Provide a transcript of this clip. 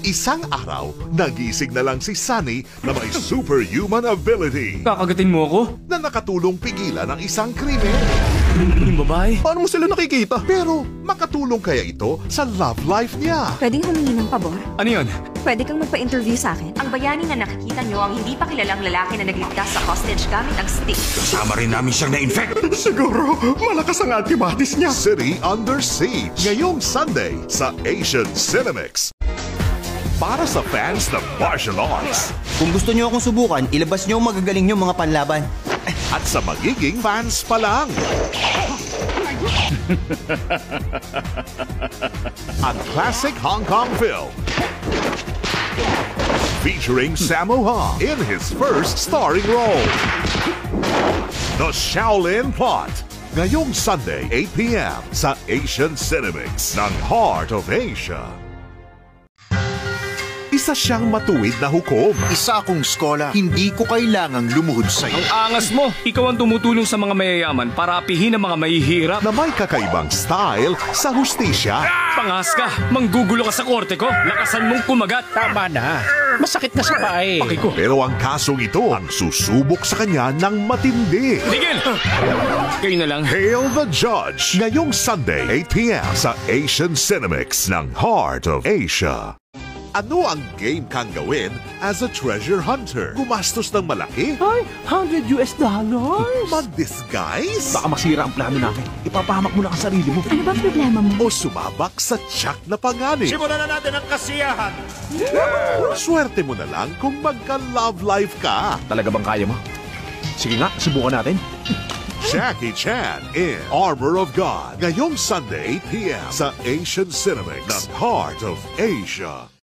Isang araw, nagising na lang si Sunny na may superhuman ability Kakagatin mo ako? na nakatulong pigilan ang isang krimen. Yung babae? Paano mo sila nakikita? Pero makatulong kaya ito sa love life niya? Pwedeng humingi ng pabor? Ano yun? Pwede kang magpa-interview sa akin? Ang bayani na nakikita nyo ang hindi pa kilalang lalaki na nagligtas sa hostage gamit ang stick. Kasama rin namin siyang na-infect. Siguro, malakas ang antibodies niya. City Under Siege. Ngayong Sunday sa Asian Cinemix. Para sa fans ng martial arts Kung gusto niyo akong subukan, ilabas niyo ang magagaling niyo mga panlaban. at sa magiging fans pa lang. Ang classic Hong Kong film featuring Sammo Hung in his first starring role. The Shaolin Plot. Ngayong Sunday, 8 p.m. sa Asian Cinemix ng Heart of Asia. Isa siyang matuwid na hukom Isa akong skola, hindi ko kailangang lumuhod sa'yo. Angas mo! Ikaw ang tumutulong sa mga mayayaman para apihin ang mga mahihirap. na may kakaibang style sa hustisya. Pangas ka! Manggugulo ka sa korte ko! Lakasan mong kumagat! Tama na. Masakit na sa paa eh. Paki ko! Pero ang kasong ito ang susubok sa kanya ng matindi. Tigil! Kayo na lang. Hail the Judge. Ngayong Sunday, 8 p.m. sa Asian Cinemix ng Heart of Asia. Ano ang game kang gawin as a treasure hunter? Gumastos ng malaki? Ay, $100 US. Mag-disguise? Baka masira ang plano namin. Ipapahamak mo na ang sarili mo. Ano ba problema mo? O sumabak sa tiyak na panganib? Simulan na natin ang kasiyahan. Swerte mo na lang kung magka-love life ka. Talaga bang kaya mo? Sige nga, subukan natin. Jackie Chan in Armor of God. Ngayong Sunday, 8 p.m. sa Asian Cinemix ng Heart of Asia.